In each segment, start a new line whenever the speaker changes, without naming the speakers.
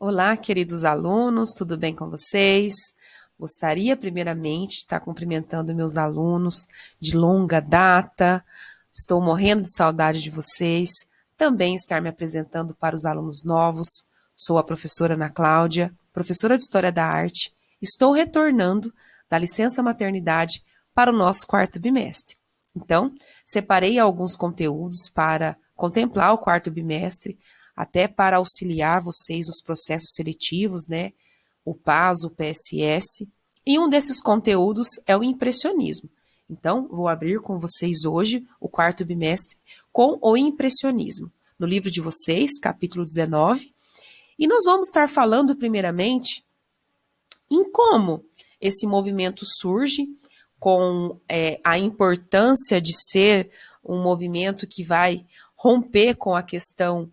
Olá, queridos alunos, tudo bem com vocês? Gostaria primeiramente de estar cumprimentando meus alunos de longa data. Estou morrendo de saudade de vocês. Também estar me apresentando para os alunos novos. Sou a professora Ana Cláudia, professora de História da Arte. Estou retornando da licença maternidade para o nosso quarto bimestre. Então, separei alguns conteúdos para contemplar o quarto bimestre, até para auxiliar vocês nos processos seletivos, né? O PAS, o PSS. E um desses conteúdos é o impressionismo. Então, vou abrir com vocês hoje o quarto bimestre com o impressionismo, no livro de vocês, capítulo 19. E nós vamos estar falando, primeiramente, em como esse movimento surge, com a importância de ser um movimento que vai romper com a questão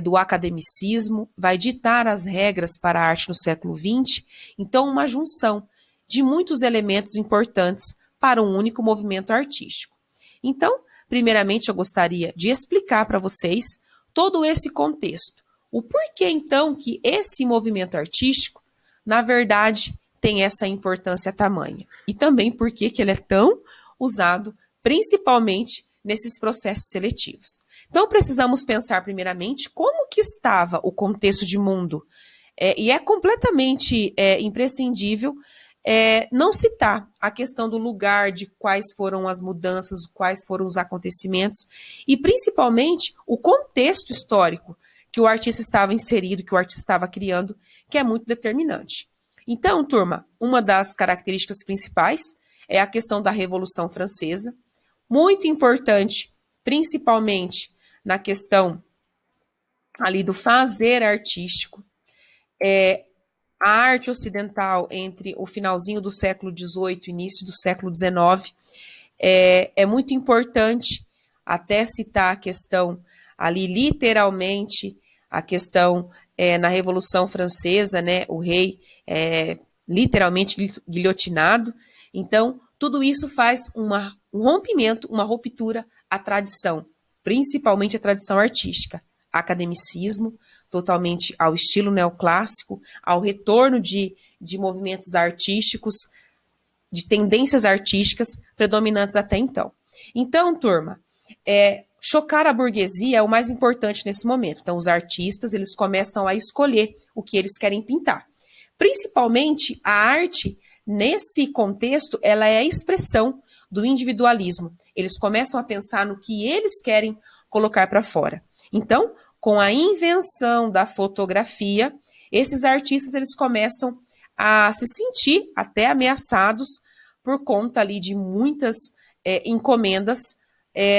do academicismo, vai ditar as regras para a arte no século XX, então uma junção de muitos elementos importantes para um único movimento artístico. Então, primeiramente eu gostaria de explicar para vocês todo esse contexto, o porquê então que esse movimento artístico, na verdade, tem essa importância tamanha, e também porquê que ele é tão usado, principalmente nesses processos seletivos. Então, precisamos pensar primeiramente como que estava o contexto de mundo. E é completamente imprescindível não citar a questão do lugar, de quais foram as mudanças, quais foram os acontecimentos, e principalmente o contexto histórico que o artista estava inserido, que o artista estava criando, que é muito determinante. Então, turma, uma das características principais é a questão da Revolução Francesa, muito importante, principalmente na questão ali do fazer artístico. A arte ocidental entre o finalzinho do século XVIII e início do século XIX é muito importante, até citar a questão ali, literalmente, a questão na Revolução Francesa, né, o rei literalmente guilhotinado. Então, tudo isso faz um rompimento, uma ruptura à tradição, principalmente a tradição artística, academicismo, totalmente ao estilo neoclássico, ao retorno de movimentos artísticos, de tendências artísticas predominantes até então. Então, turma, chocar a burguesia é o mais importante nesse momento. Então, os artistas, eles começam a escolher o que eles querem pintar. Principalmente, a arte, nesse contexto, ela é a expressão do individualismo. Eles começam a pensar no que eles querem colocar para fora. Então, com a invenção da fotografia, esses artistas eles começam a se sentir até ameaçados por conta ali de muitas encomendas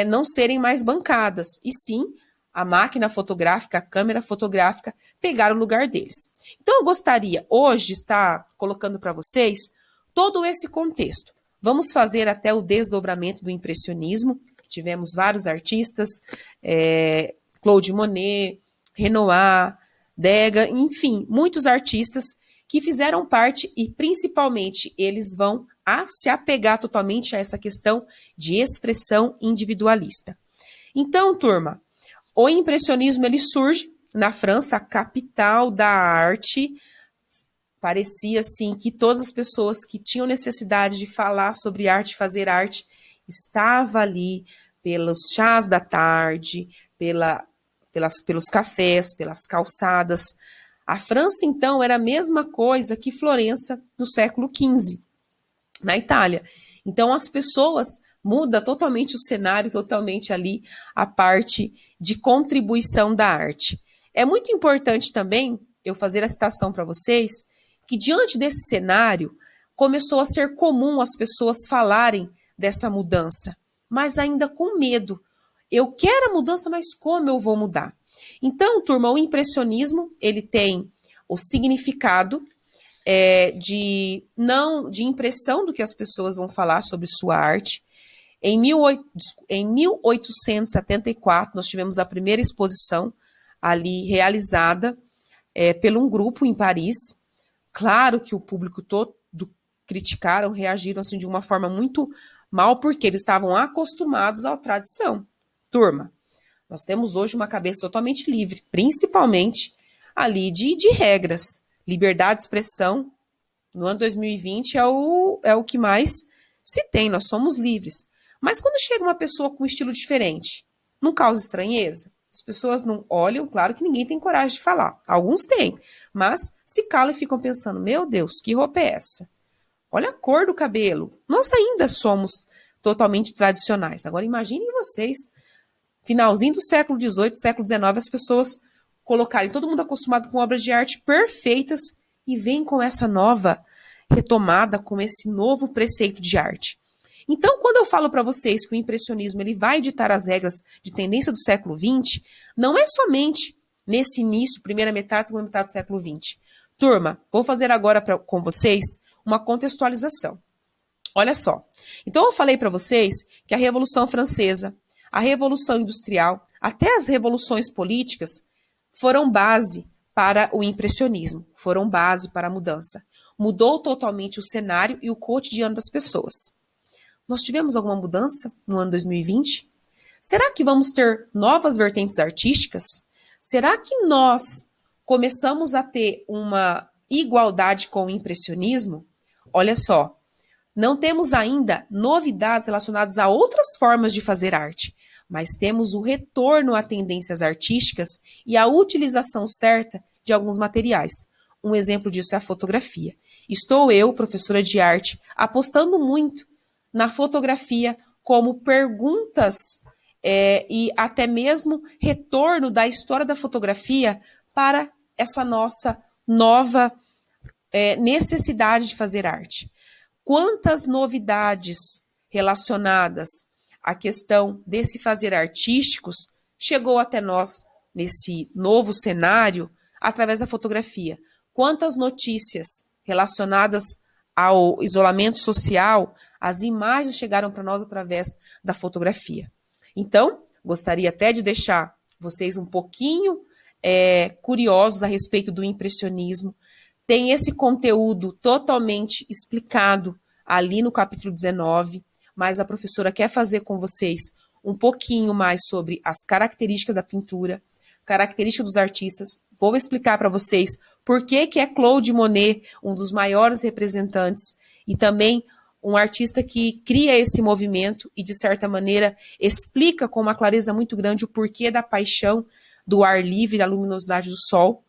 não serem mais bancadas, e sim a máquina fotográfica, a câmera fotográfica pegar o lugar deles. Então eu gostaria hoje de estar colocando para vocês todo esse contexto. Vamos fazer até o desdobramento do impressionismo. Tivemos vários artistas, Claude Monet, Renoir, Degas, enfim, muitos artistas que fizeram parte e principalmente eles vão se apegar totalmente a essa questão de expressão individualista. Então, turma, o impressionismo ele surge na França, a capital da arte. Parecia assim que todas as pessoas que tinham necessidade de falar sobre arte, fazer arte, estava ali pelos chás da tarde, pelos cafés, pelas calçadas. A França, então, era a mesma coisa que Florença no século XV, na Itália. Então, as pessoas muda totalmente o cenário, totalmente ali a parte de contribuição da arte. É muito importante também eu fazer a citação para vocês que diante desse cenário começou a ser comum as pessoas falarem dessa mudança, mas ainda com medo. Eu quero a mudança, mas como eu vou mudar? Então, turma, o impressionismo ele tem o significado de impressão do que as pessoas vão falar sobre sua arte. Em 1874, nós tivemos a primeira exposição ali realizada por um grupo em Paris. Claro que o público todo criticaram, reagiram assim, de uma forma muito mal, porque eles estavam acostumados à tradição. Turma, nós temos hoje uma cabeça totalmente livre, principalmente ali de regras. Liberdade de expressão, no ano 2020, é o que mais se tem, nós somos livres. Mas quando chega uma pessoa com um estilo diferente, não causa estranheza? As pessoas não olham, claro que ninguém tem coragem de falar. Alguns têm, mas se calam e ficam pensando, meu Deus, que roupa é essa? Olha a cor do cabelo. Nós ainda somos totalmente tradicionais. Agora imaginem vocês, finalzinho do século XVIII, século XIX, as pessoas colocarem todo mundo acostumado com obras de arte perfeitas e vem com essa nova retomada, com esse novo preceito de arte. Então, quando eu falo para vocês que o impressionismo ele vai ditar as regras de tendência do século XX, não é somente nesse início, primeira metade, segunda metade do século XX. Turma, vou fazer agora com vocês uma contextualização. Olha só. Então, eu falei para vocês que a Revolução Francesa, a Revolução Industrial, até as revoluções políticas foram base para o impressionismo, foram base para a mudança. Mudou totalmente o cenário e o cotidiano das pessoas. Nós tivemos alguma mudança no ano 2020? Será que vamos ter novas vertentes artísticas? Será que nós começamos a ter uma igualdade com o impressionismo? Olha só, não temos ainda novidades relacionadas a outras formas de fazer arte, mas temos o retorno a tendências artísticas e a utilização certa de alguns materiais. Um exemplo disso é a fotografia. Estou eu, professora de arte, apostando muito na fotografia como perguntas e até mesmo retorno da história da fotografia para essa nossa nova necessidade de fazer arte. Quantas novidades relacionadas à questão desse fazer artísticos chegou até nós nesse novo cenário através da fotografia? Quantas notícias relacionadas ao isolamento social, as imagens chegaram para nós através da fotografia. Então, gostaria até de deixar vocês um pouquinho curiosos a respeito do impressionismo. Tem esse conteúdo totalmente explicado ali no capítulo 19, mas a professora quer fazer com vocês um pouquinho mais sobre as características da pintura, características dos artistas. Vou explicar para vocês por que é Claude Monet um dos maiores representantes e também um artista que cria esse movimento e, de certa maneira, explica com uma clareza muito grande o porquê da paixão do ar livre, da luminosidade do sol.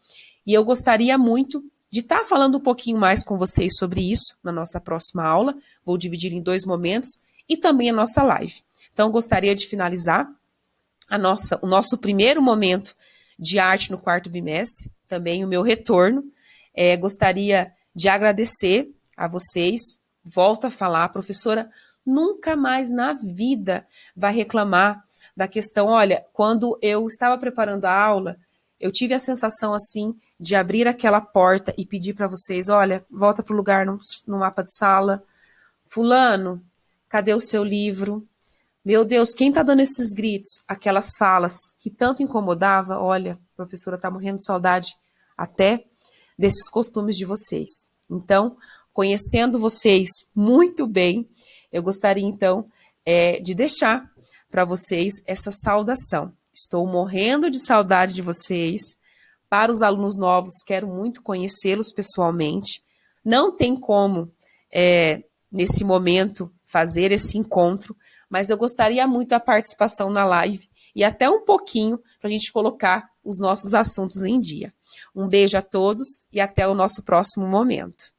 E eu gostaria muito de estar falando um pouquinho mais com vocês sobre isso na nossa próxima aula. Vou dividir em 2 momentos e também a nossa live. Então, gostaria de finalizar o nosso primeiro momento de arte no 4º bimestre, também o meu retorno. Gostaria de agradecer a vocês. Volto a falar, a professora nunca mais na vida vai reclamar da questão, olha, quando eu estava preparando a aula, eu tive a sensação assim de abrir aquela porta e pedir para vocês, olha, volta para o lugar no mapa de sala, fulano, cadê o seu livro? Meu Deus, quem está dando esses gritos? Aquelas falas que tanto incomodava, olha, a professora está morrendo de saudade até desses costumes de vocês. Então, conhecendo vocês muito bem, eu gostaria então de deixar para vocês essa saudação. Estou morrendo de saudade de vocês. Para os alunos novos, quero muito conhecê-los pessoalmente. Não tem como, nesse momento, fazer esse encontro, mas eu gostaria muito da participação na live e até um pouquinho para a gente colocar os nossos assuntos em dia. Um beijo a todos e até o nosso próximo momento.